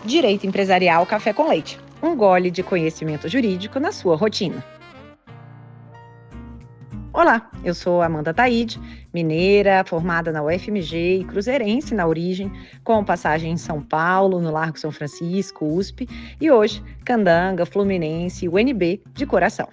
Direito Empresarial Café com Leite. Um gole de conhecimento jurídico na sua rotina. Olá, eu sou Amanda Taide, mineira, formada na UFMG e cruzeirense na origem, com passagem em São Paulo, no Largo São Francisco, USP, e hoje Candanga, Fluminense e UNB de coração.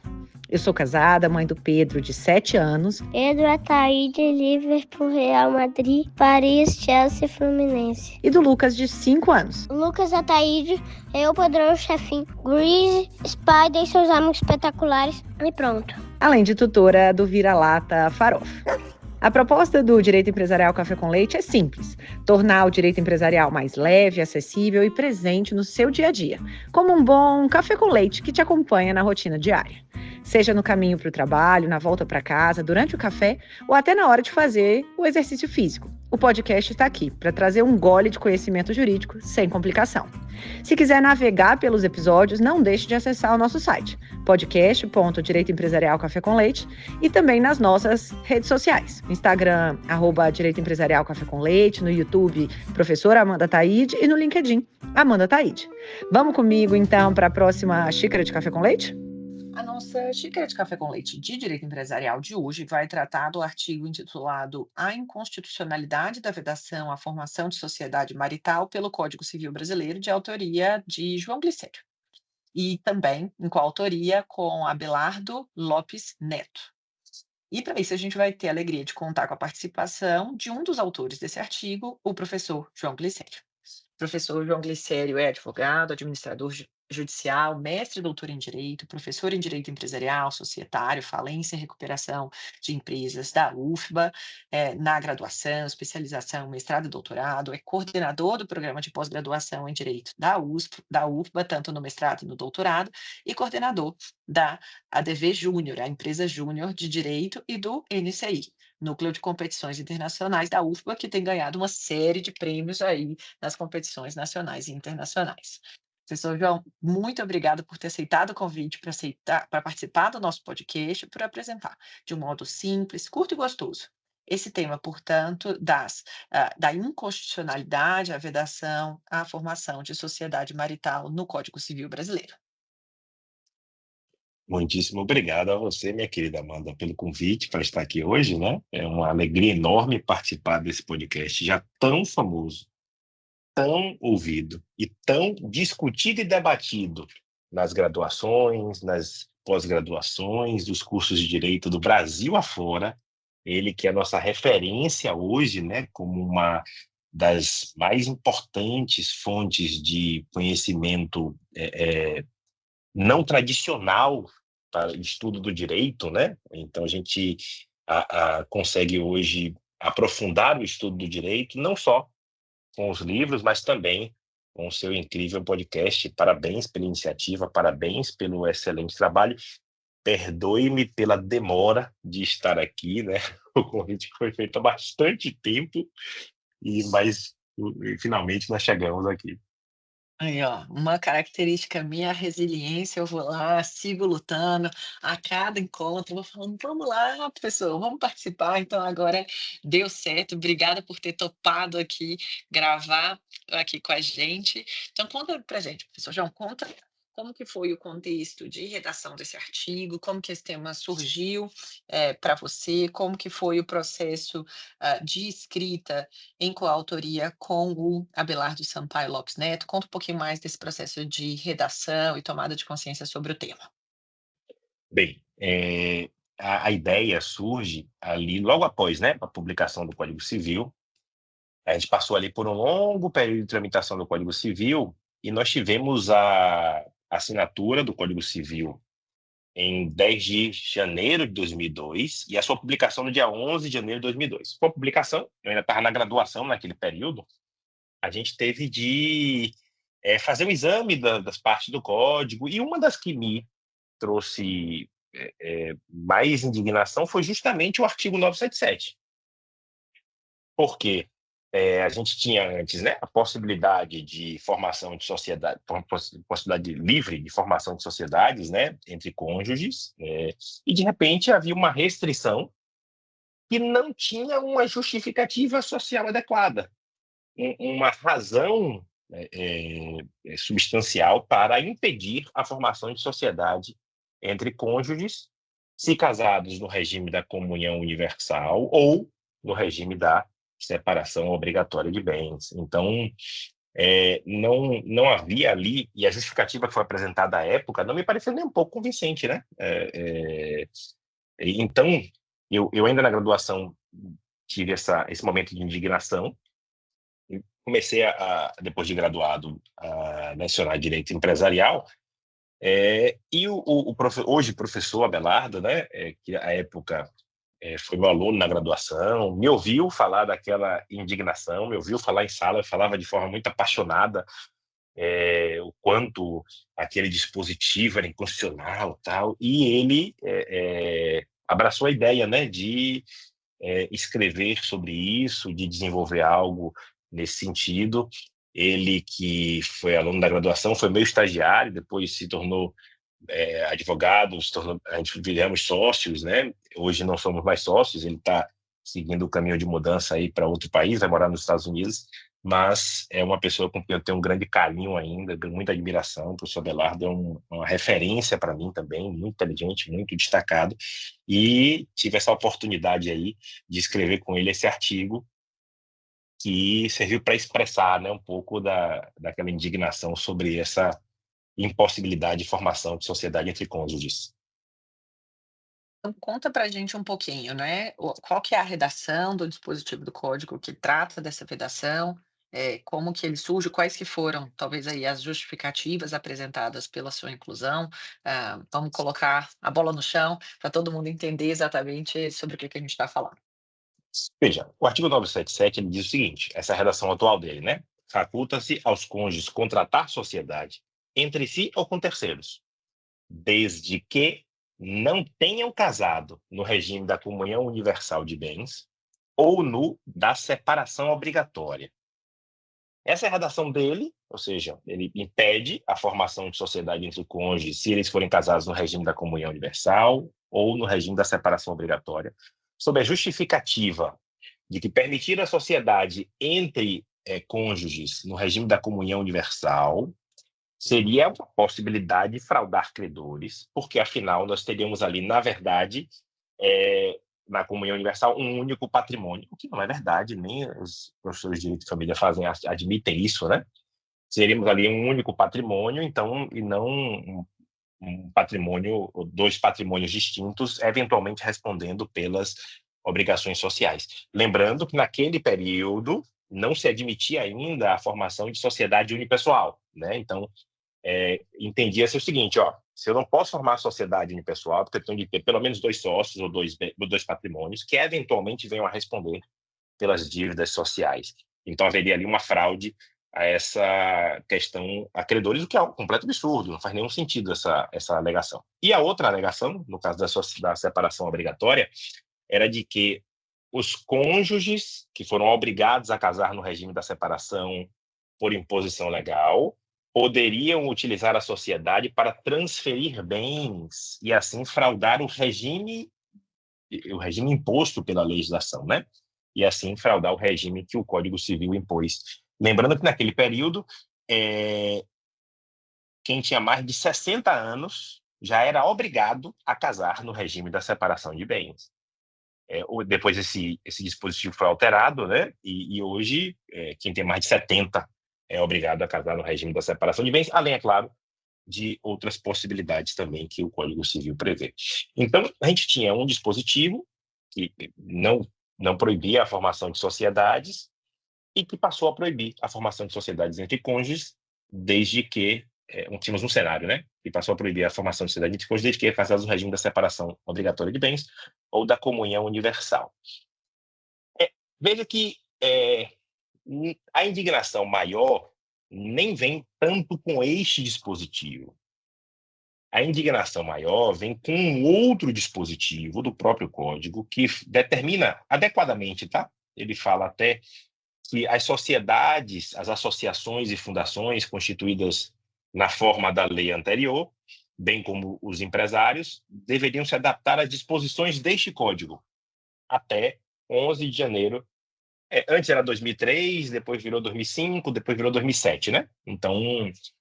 Eu sou casada, mãe do Pedro, de 7 anos. Pedro Ataíde, Liverpool, Real Madrid, Paris, Chelsea, Fluminense. E do Lucas, de 5 anos. Lucas Ataíde, Eu, Padrão, Chefinho, Grease, Spider e seus amigos espetaculares. E pronto. Além de tutora do Vira-Lata Farofa. A proposta do Direito Empresarial Café com Leite é simples: tornar o direito empresarial mais leve, acessível e presente no seu dia a dia, como um bom café com leite que te acompanha na rotina diária. Seja no caminho para o trabalho, na volta para casa, durante o café ou até na hora de fazer o exercício físico. O podcast está aqui para trazer um gole de conhecimento jurídico sem complicação. Se quiser navegar pelos episódios, não deixe de acessar o nosso site, podcast.direito empresarial café com leite, e também nas nossas redes sociais, no Instagram, @Direito Empresarial Café com Leite, no YouTube, professora Amanda Taide, e no LinkedIn, Amanda Taide. Vamos comigo, então, para a próxima xícara de café com leite? A nossa xícara de café com leite de direito empresarial de hoje vai tratar do artigo intitulado A Inconstitucionalidade da Vedação à Formação de Sociedade Marital pelo Código Civil Brasileiro, de autoria de João Glicério. E também em coautoria com Abelardo Lopes Neto. E para isso a gente vai ter a alegria de contar com a participação de um dos autores desse artigo, o professor João Glicério. O professor João Glicério é advogado, administrador judicial, mestre e doutor em Direito, professor em Direito Empresarial, societário, falência e recuperação de empresas da UFBA, na graduação, especialização, mestrado e doutorado, é coordenador do programa de pós-graduação em Direito da UFBA, tanto no mestrado e no doutorado, e coordenador da ADV Júnior, a empresa júnior de Direito, e do NCI, Núcleo de Competições Internacionais da UFBA, que tem ganhado uma série de prêmios aí nas competições nacionais e internacionais. Professor João, muito obrigada por ter aceitado o convite para participar do nosso podcast, por apresentar de um modo simples, curto e gostoso esse tema, portanto, da inconstitucionalidade, a vedação, à formação de sociedade marital no Código Civil Brasileiro. Muitíssimo obrigado a você, minha querida Amanda, pelo convite para estar aqui hoje, né? É uma alegria enorme participar desse podcast já tão famoso, tão ouvido e tão discutido e debatido nas graduações, nas pós-graduações, dos cursos de direito do Brasil afora. Ele que é a nossa referência hoje, né, como uma das mais importantes fontes de conhecimento não tradicional para o estudo do direito, né? Então a gente consegue hoje aprofundar o estudo do direito, não só com os livros, mas também com o seu incrível podcast. Parabéns pela iniciativa, parabéns pelo excelente trabalho. Perdoe-me pela demora de estar aqui, né? O convite foi feito há bastante tempo, mas finalmente nós chegamos aqui. Aí, ó, uma característica minha, a resiliência. Eu vou lá, sigo lutando a cada encontro, vou falando, vamos lá, professor, vamos participar. Então, agora deu certo. Obrigada por ter topado aqui gravar aqui com a gente. Então, conta pra gente, professor João, conta como que foi o contexto de redação desse artigo, como que esse tema surgiu para você, como que foi o processo de escrita em coautoria com o Abelardo Sampaio Lopes Neto. Conta um pouquinho mais desse processo de redação e tomada de consciência sobre o tema. Bem, a ideia surge ali logo após, né, a publicação do Código Civil. A gente passou ali por um longo período de tramitação do Código Civil e nós tivemos a assinatura do Código Civil em 10 de janeiro de 2002 e a sua publicação no dia 11 de janeiro de 2002. Com a publicação, eu ainda estava na graduação naquele período, a gente teve de fazer um exame das partes do código, e uma das que me trouxe mais indignação foi justamente o artigo 977. Porque a gente tinha antes, né, a possibilidade de formação de sociedade, possibilidade livre de formação de sociedades, né, entre cônjuges, e de repente havia uma restrição que não tinha uma justificativa social adequada, uma razão substancial para impedir a formação de sociedade entre cônjuges, se casados no regime da comunhão universal ou no regime da separação obrigatória de bens. Então, não havia ali, e a justificativa que foi apresentada à época não me pareceu nem um pouco convincente, né? Então, eu ainda na graduação tive esse momento de indignação. Comecei, depois de graduado, a lecionar Direito Empresarial, e hoje professor Abelardo, né, que à época foi meu aluno na graduação, me ouviu falar daquela indignação, me ouviu falar em sala, eu falava de forma muito apaixonada o quanto aquele dispositivo era inconstitucional, tal, e ele abraçou a ideia, né, de escrever sobre isso, de desenvolver algo nesse sentido. Ele, que foi aluno da graduação, foi meu estagiário, depois se tornou advogado, a gente viramos sócios, né? Hoje não somos mais sócios, ele está seguindo o caminho de mudança aí para outro país, vai morar nos Estados Unidos, mas é uma pessoa com quem eu tenho um grande carinho ainda, muita admiração. O professor Abelardo é uma referência para mim também, muito inteligente, muito destacado, e tive essa oportunidade aí de escrever com ele esse artigo que serviu para expressar, né, um pouco daquela indignação sobre essa impossibilidade de formação de sociedade entre cônjuges. Então, conta para a gente um pouquinho, né? Qual que é a redação do dispositivo do código que trata dessa vedação, como que ele surge, quais que foram, talvez aí, as justificativas apresentadas pela sua inclusão. Vamos colocar a bola no chão para todo mundo entender exatamente sobre o que a gente está falando. Veja, o artigo 977 ele diz o seguinte, essa é a redação atual dele, né? Faculta-se aos cônjuges contratar sociedade entre si ou com terceiros, desde que não tenham casado no regime da comunhão universal de bens ou no da separação obrigatória. Essa é a redação dele, ou seja, ele impede a formação de sociedade entre cônjuges se eles forem casados no regime da comunhão universal ou no regime da separação obrigatória, sob a justificativa de que permitir a sociedade entre cônjuges no regime da comunhão universal seria uma possibilidade de fraudar credores, porque, afinal, nós teríamos ali, na verdade, na comunhão universal, um único patrimônio, o que não é verdade, nem os professores de direito de família admitem isso, né? Seríamos ali um único patrimônio, então, e não um patrimônio, ou dois patrimônios distintos, eventualmente respondendo pelas obrigações sociais. Lembrando que, naquele período, não se admitia ainda a formação de sociedade unipessoal, né? Então, entendia-se o seguinte, se eu não posso formar sociedade unipessoal, porque eu tenho de ter pelo menos dois sócios ou dois patrimônios que eventualmente venham a responder pelas dívidas sociais. Então, haveria ali uma fraude a essa questão a credores, o que é um completo absurdo, não faz nenhum sentido essa alegação. E a outra alegação, no caso da separação obrigatória, era de que os cônjuges que foram obrigados a casar no regime da separação por imposição legal poderiam utilizar a sociedade para transferir bens e assim fraudar o regime imposto pela legislação, né? E assim fraudar o regime que o Código Civil impôs. Lembrando que naquele período, quem tinha mais de 60 anos já era obrigado a casar no regime da separação de bens. Depois esse dispositivo foi alterado, né? E hoje, quem tem mais de 70 é obrigado a casar no regime da separação de bens, além, é claro, de outras possibilidades também que o Código Civil prevê. Então, a gente tinha um dispositivo que não proibia a formação de sociedades e que passou a proibir a formação de sociedades entre cônjuges, desde que tínhamos um cenário, né? Que passou a proibir a formação de sociedade entre cônjuges, desde que é casados no regime da separação obrigatória de bens ou da comunhão universal. Veja que a indignação maior nem vem tanto com este dispositivo. A indignação maior vem com um outro dispositivo do próprio Código que determina adequadamente, tá? Ele fala até que as sociedades, as associações e fundações constituídas na forma da lei anterior, bem como os empresários, deveriam se adaptar às disposições deste Código até 11 de janeiro Antes era 2003, depois virou 2005, depois virou 2007, né? Então,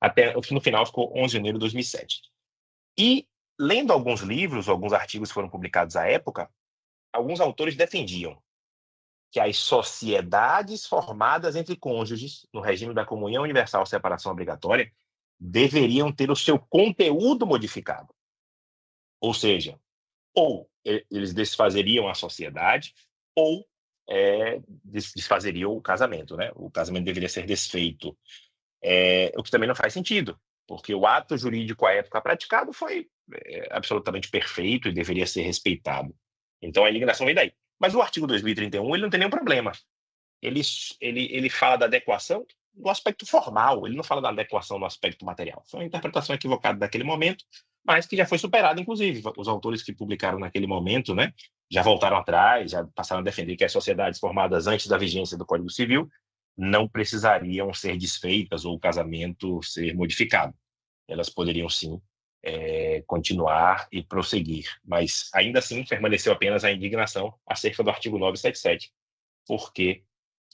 até no final ficou 11 de janeiro de 2007. E, lendo alguns livros, alguns artigos que foram publicados à época, alguns autores defendiam que as sociedades formadas entre cônjuges, no regime da comunhão universal ou separação obrigatória, deveriam ter o seu conteúdo modificado. Ou seja, ou eles desfazeriam a sociedade, ou desfazeriam o casamento, né? O casamento deveria ser desfeito. O que também não faz sentido, porque o ato jurídico à época praticado foi absolutamente perfeito e deveria ser respeitado. Então a indignação vem daí. Mas o artigo 2031 ele não tem nenhum problema. Ele fala da adequação do aspecto formal, ele não fala da adequação do aspecto material. Foi uma interpretação equivocada daquele momento, mas que já foi superada, inclusive. Os autores que publicaram naquele momento, né, já voltaram atrás, já passaram a defender que as sociedades formadas antes da vigência do Código Civil não precisariam ser desfeitas ou o casamento ser modificado. Elas poderiam, sim, continuar e prosseguir. Mas, ainda assim, permaneceu apenas a indignação acerca do artigo 977, porque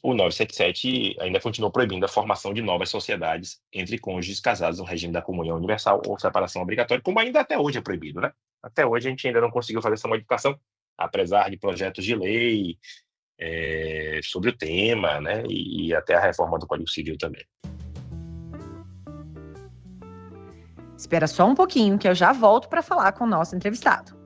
o 977 ainda continuou proibindo a formação de novas sociedades entre cônjuges casados no regime da comunhão universal ou separação obrigatória, como ainda até hoje é proibido, né? Até hoje a gente ainda não conseguiu fazer essa modificação, apesar de projetos de lei sobre o tema, né? E até a reforma do Código Civil também. Espera só um pouquinho que eu já volto para falar com o nosso entrevistado.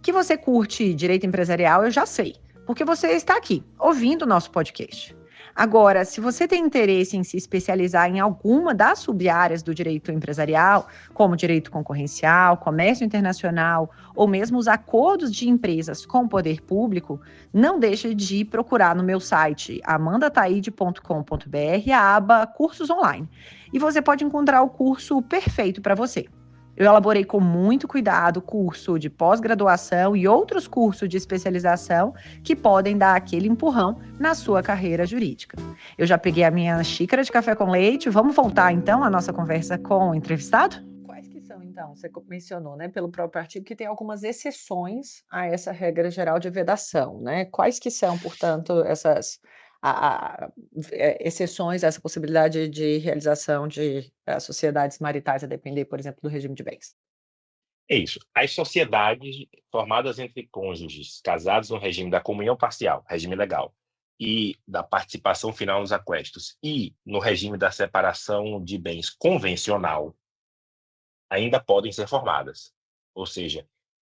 Que você curte direito empresarial, eu já sei, porque você está aqui, ouvindo o nosso podcast. Agora, se você tem interesse em se especializar em alguma das sub-áreas do direito empresarial, como direito concorrencial, comércio internacional, ou mesmo os acordos de empresas com o poder público, não deixe de procurar no meu site amandataide.com.br a aba Cursos Online. E você pode encontrar o curso perfeito para você. Eu elaborei com muito cuidado curso de pós-graduação e outros cursos de especialização que podem dar aquele empurrão na sua carreira jurídica. Eu já peguei a minha xícara de café com leite. Vamos voltar, então, à nossa conversa com o entrevistado? Quais que são, então? Você mencionou, né, pelo próprio artigo, que tem algumas exceções a essa regra geral de vedação, né? Quais que são, portanto, essas exceções a essa possibilidade de realização de sociedades maritais, a depender, por exemplo, do regime de bens? É isso. As sociedades formadas entre cônjuges casados no regime da comunhão parcial, regime legal, e da participação final nos aquestos, e no regime da separação de bens convencional, ainda podem ser formadas. Ou seja,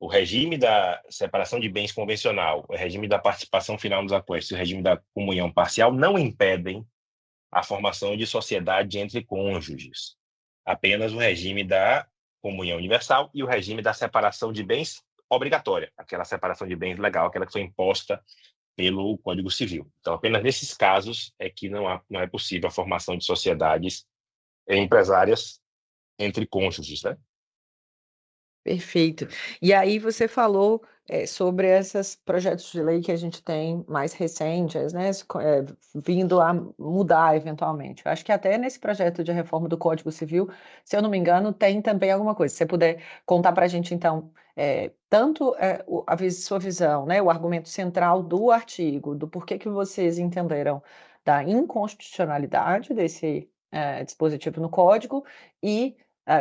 o regime da separação de bens convencional, o regime da participação final nos aquestos e o regime da comunhão parcial não impedem a formação de sociedade entre cônjuges. Apenas o regime da comunhão universal e o regime da separação de bens obrigatória, aquela separação de bens legal, aquela que foi imposta pelo Código Civil. Então, apenas nesses casos é que não é possível a formação de sociedades empresárias entre cônjuges, né? Perfeito. E aí você falou sobre esses projetos de lei que a gente tem mais recentes, né, vindo a mudar eventualmente. Eu acho que até nesse projeto de reforma do Código Civil, se eu não me engano, tem também alguma coisa. Se você puder contar para a gente, então, tanto sua visão, né, o argumento central do artigo, do porquê que vocês entenderam da inconstitucionalidade desse dispositivo no Código e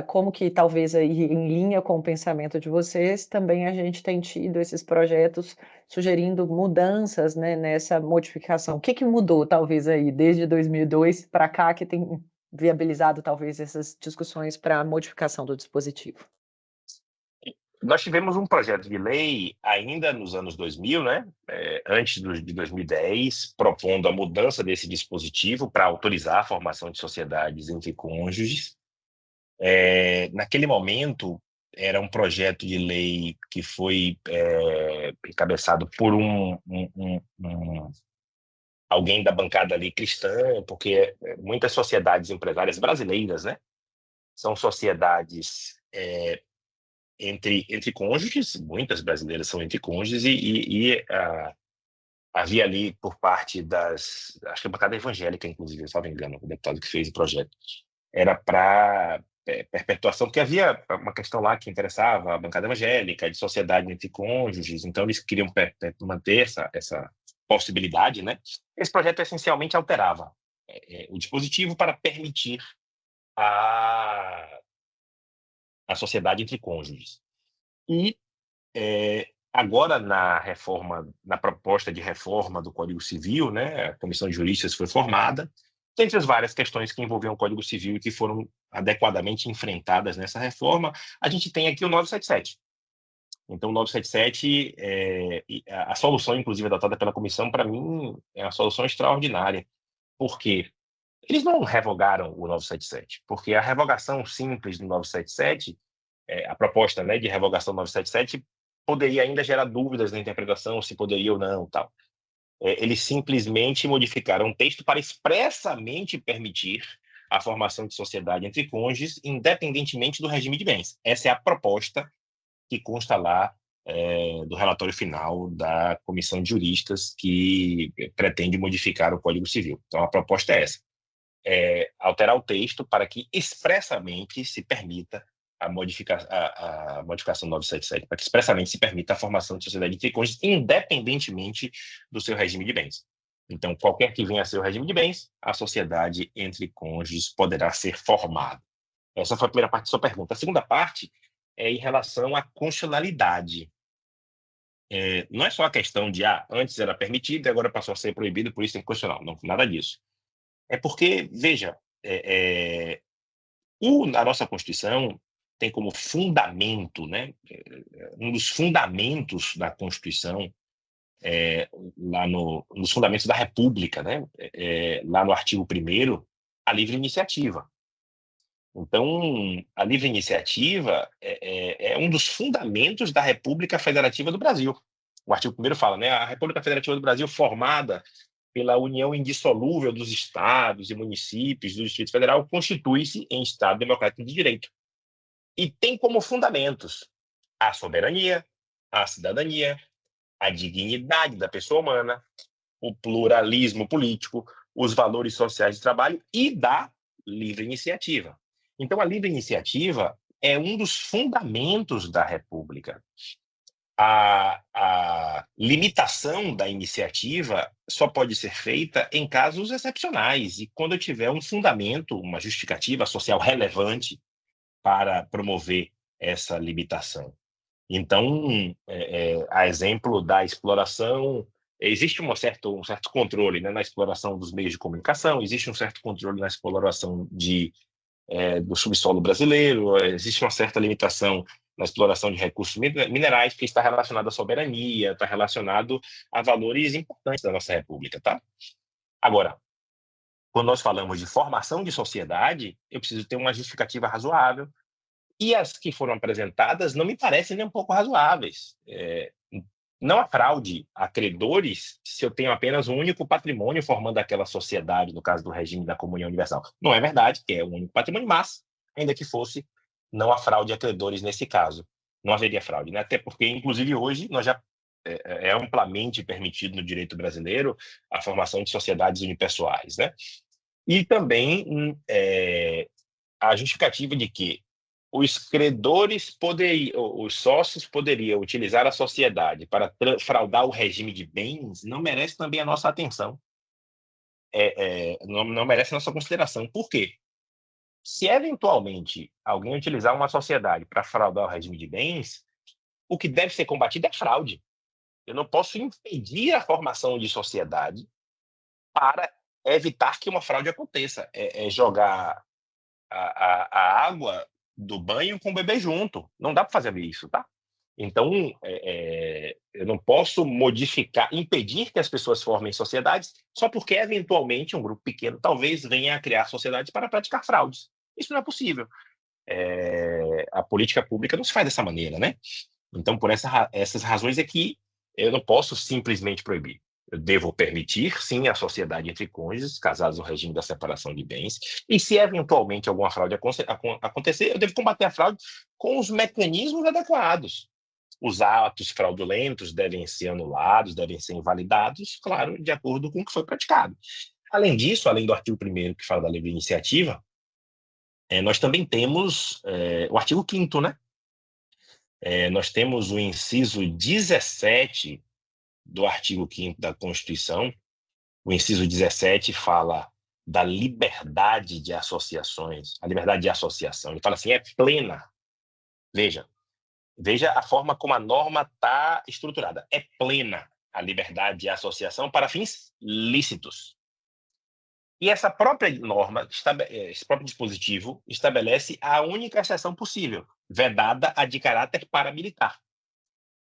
como que talvez aí em linha com o pensamento de vocês, também a gente tem tido esses projetos sugerindo mudanças, né, nessa modificação. O que mudou talvez aí desde 2002 para cá que tem viabilizado talvez essas discussões para a modificação do dispositivo? Nós tivemos um projeto de lei ainda nos anos 2000, né, antes de 2010, propondo a mudança desse dispositivo para autorizar a formação de sociedades entre cônjuges. Naquele momento, era um projeto de lei que foi encabeçado por alguém da bancada ali cristã, porque muitas sociedades empresárias brasileiras, né, são sociedades entre cônjuges, muitas brasileiras são entre cônjuges, havia ali por parte acho que a bancada evangélica, inclusive, se não me engano, o deputado que fez o projeto, era para perpetuação, porque havia uma questão lá que interessava a bancada evangélica, de sociedade entre cônjuges, então eles queriam manter essa possibilidade, né? Esse projeto essencialmente alterava o dispositivo para permitir a sociedade entre cônjuges. E agora na proposta de reforma do Código Civil, né, a Comissão de Juristas foi formada, dentre as várias questões que envolviam o Código Civil e que foram adequadamente enfrentadas nessa reforma, a gente tem aqui o 977. Então, o 977, a solução, inclusive, adotada pela comissão, para mim, é uma solução extraordinária. Por quê? Eles não revogaram o 977, porque a revogação simples do 977, a proposta, né, de revogação do 977, poderia ainda gerar dúvidas na interpretação, se poderia ou não, tal. Eles simplesmente modificaram o texto para expressamente permitir a formação de sociedade entre cônjuges, independentemente do regime de bens. Essa é a proposta que consta lá do relatório final da Comissão de Juristas que pretende modificar o Código Civil. Então, a proposta é essa. Alterar o texto para que expressamente se permita a modificação 977, para que expressamente se permita a formação de sociedade entre cônjuges, independentemente do seu regime de bens. Então, qualquer que venha a ser o regime de bens, a sociedade entre cônjuges poderá ser formada. Essa foi a primeira parte da sua pergunta. A segunda parte é em relação à constitucionalidade. Não é só a questão de antes era permitido e agora passou a ser proibido, por isso é inconstitucional. Não, nada disso. É porque, veja, a nossa Constituição tem como fundamento, né, um dos fundamentos da Constituição, nos fundamentos da República, né, lá no artigo 1º, a livre iniciativa. Então, a livre iniciativa é um dos fundamentos da República Federativa do Brasil. O artigo 1º fala, né, a República Federativa do Brasil formada pela união indissolúvel dos estados e municípios do Distrito Federal constitui-se em Estado democrático de direito. E tem como fundamentos a soberania, a cidadania, a dignidade da pessoa humana, o pluralismo político, os valores sociais de trabalho e da livre iniciativa. Então, a livre iniciativa é um dos fundamentos da República. A limitação da iniciativa só pode ser feita em casos excepcionais e quando tiver um fundamento, uma justificativa social relevante para promover essa limitação. Então, a exemplo da exploração, existe um certo controle, né, na exploração dos meios de comunicação, existe um certo controle na exploração do subsolo brasileiro, existe uma certa limitação na exploração de recursos minerais, que está relacionado à soberania, está relacionado a valores importantes da nossa República, tá? Agora, quando nós falamos de formação de sociedade, eu preciso ter uma justificativa razoável, e as que foram apresentadas não me parecem nem um pouco razoáveis. Não há fraude a credores se eu tenho apenas um único patrimônio formando aquela sociedade, no caso do regime da comunhão universal. Não é verdade que é um único patrimônio, mas, ainda que fosse, não há fraude a credores nesse caso. Não haveria fraude, né? Até porque, inclusive, hoje nós já é amplamente permitido no direito brasileiro a formação de sociedades unipessoais, né? E também a justificativa de que os credores os sócios poderiam utilizar a sociedade para fraudar o regime de bens não merece também a nossa atenção. Não merece a nossa consideração. Por quê? Se eventualmente alguém utilizar uma sociedade para fraudar o regime de bens, o que deve ser combatido é fraude. Eu não posso impedir a formação de sociedade para evitar que uma fraude aconteça. Jogar a água do banho com o bebê junto. Não dá para fazer isso, tá? Então, eu não posso impedir que as pessoas formem sociedades só porque, eventualmente, um grupo pequeno talvez venha a criar sociedades para praticar fraudes. Isso não é possível. A política pública não se faz dessa maneira, né? Então, por essas razões é que eu não posso simplesmente proibir. Eu devo permitir, sim, a sociedade entre cônjuges, casados no regime da separação de bens, e se eventualmente alguma fraude acontecer, eu devo combater a fraude com os mecanismos adequados. Os atos fraudulentos devem ser anulados, devem ser invalidados, claro, de acordo com o que foi praticado. Além disso, além do artigo 1º, que fala da livre iniciativa, nós também temos o artigo 5º, né? Nós temos o inciso 17 do artigo 5º da Constituição, o inciso 17 fala da liberdade de associações, a liberdade de associação. Ele fala assim, é plena. Veja a forma como a norma está estruturada. É plena a liberdade de associação para fins lícitos. E essa própria norma, esse próprio dispositivo, estabelece a única exceção possível, vedada a de caráter paramilitar.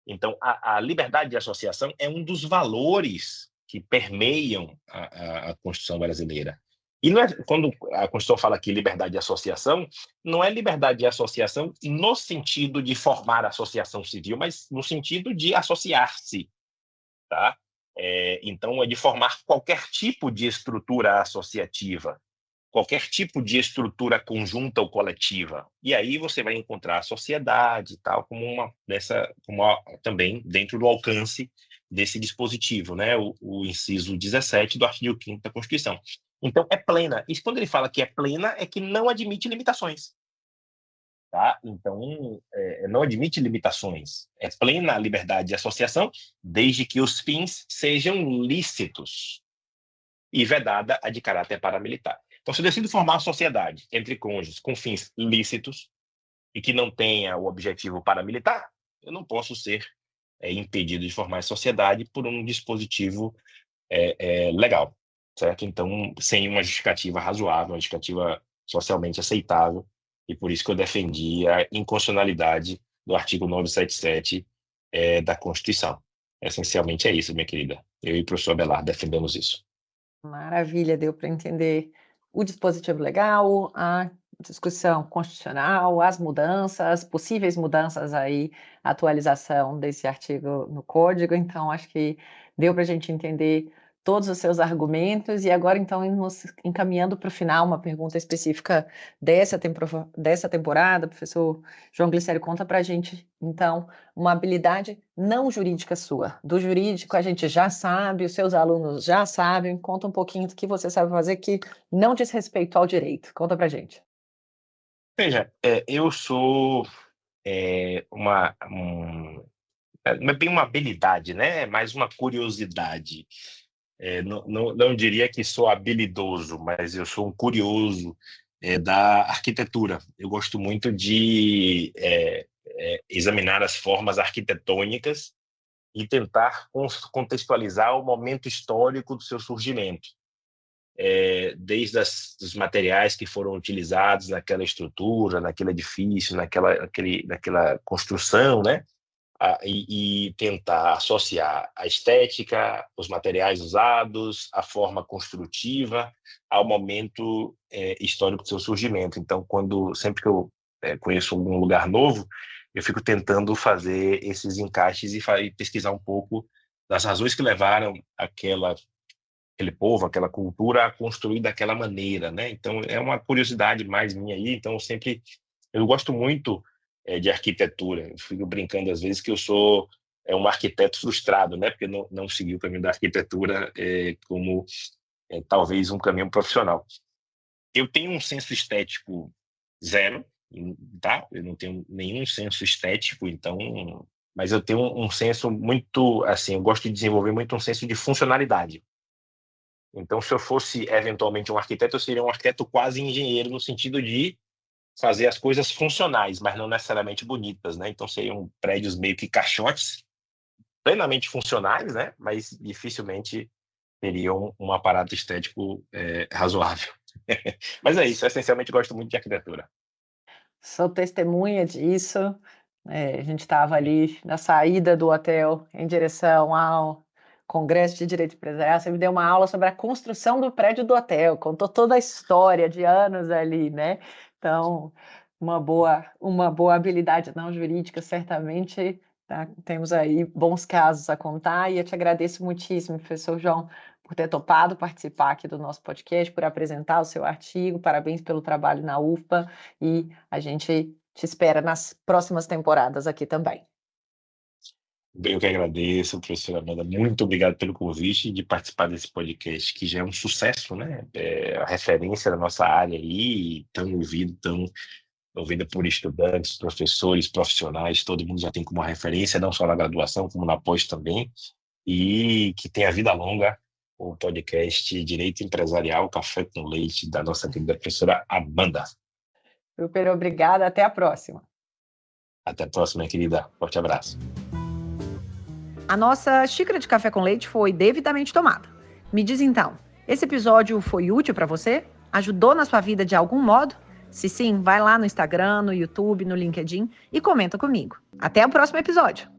Então, a liberdade de associação é um dos valores que permeiam a Constituição brasileira. E não é, quando a Constituição fala aqui liberdade de associação, não é liberdade de associação no sentido de formar associação civil, mas no sentido de associar-se, tá? Então, é de formar qualquer tipo de estrutura associativa, qualquer tipo de estrutura conjunta ou coletiva. E aí você vai encontrar a sociedade tal, também dentro do alcance desse dispositivo, né? O inciso 17 do artigo 5º da Constituição. Então, é plena. E quando ele fala que é plena, é que não admite limitações. Tá? Então, não admite limitações. É plena a liberdade de associação, desde que os fins sejam lícitos e vedada a de caráter paramilitar. Então, se eu decido formar uma sociedade entre cônjuges com fins lícitos e que não tenha o objetivo paramilitar, eu não posso ser impedido de formar a sociedade por um dispositivo legal, certo? Então, sem uma justificativa razoável, uma justificativa socialmente aceitável, e por isso que eu defendi a inconstitucionalidade do artigo 977 da Constituição. Essencialmente é isso, minha querida. Eu e o professor Abelardo defendemos isso. Maravilha, deu para entender o dispositivo legal, a discussão constitucional, as mudanças, possíveis mudanças aí, atualização desse artigo no Código. Então, acho que deu para a gente entender todos os seus argumentos, e agora, então, nos encaminhando para o final, uma pergunta específica dessa temporada, professor João Glicério, conta para a gente, então, uma habilidade não jurídica sua. Do jurídico a gente já sabe, os seus alunos já sabem, conta um pouquinho do que você sabe fazer que não diz respeito ao direito. Conta para a gente. Veja, eu sou não é bem uma habilidade, né? É mais uma curiosidade. Não diria que sou habilidoso, mas eu sou um curioso da arquitetura. Eu gosto muito de examinar as formas arquitetônicas e tentar contextualizar o momento histórico do seu surgimento. Desde os materiais que foram utilizados naquela estrutura, naquele edifício, naquela construção, né? E tentar associar a estética, os materiais usados, a forma construtiva ao momento histórico do seu surgimento. Então, sempre que eu conheço algum lugar novo, eu fico tentando fazer esses encaixes e pesquisar um pouco das razões que levaram aquele povo, aquela cultura a construir daquela maneira, né? Então, é uma curiosidade mais minha aí. Então, eu gosto muito de arquitetura. Eu fico brincando às vezes que eu sou um arquiteto frustrado, né? Porque não segui o caminho da arquitetura como talvez um caminho profissional. Eu tenho um senso estético zero, tá? Eu não tenho nenhum senso estético, então, mas eu tenho um senso muito, assim, eu gosto de desenvolver muito um senso de funcionalidade. Então, se eu fosse eventualmente um arquiteto, eu seria um arquiteto quase engenheiro no sentido de fazer as coisas funcionais, mas não necessariamente bonitas, né? Então seriam prédios meio que caixotes, plenamente funcionais, né? Mas dificilmente teriam um aparato estético razoável. Mas é isso, essencialmente gosto muito de arquitetura. Sou testemunha disso. A gente estava ali na saída do hotel em direção ao Congresso de Direito Empresarial. Você me deu uma aula sobre a construção do prédio do hotel, contou toda a história de anos ali, né? Então, uma boa habilidade não jurídica, certamente, tá? Temos aí bons casos a contar, e eu te agradeço muitíssimo, professor João, por ter topado participar aqui do nosso podcast, por apresentar o seu artigo. Parabéns pelo trabalho na UFPA, e a gente te espera nas próximas temporadas aqui também. Eu que agradeço, professora Amanda. Muito obrigado pelo convite de participar desse podcast, que já é um sucesso, né? A referência da nossa área aí, tão ouvida por estudantes, professores, profissionais, todo mundo já tem como referência, não só na graduação, como na pós também. e que tenha vida longa o podcast Direito Empresarial Café com Leite da nossa querida professora Amanda. Super obrigada, até a próxima. Até a próxima, minha querida. Forte abraço. A nossa xícara de café com leite foi devidamente tomada. Me diz então, esse episódio foi útil para você? Ajudou na sua vida de algum modo? Se sim, vai lá no Instagram, no YouTube, no LinkedIn e comenta comigo. Até o próximo episódio!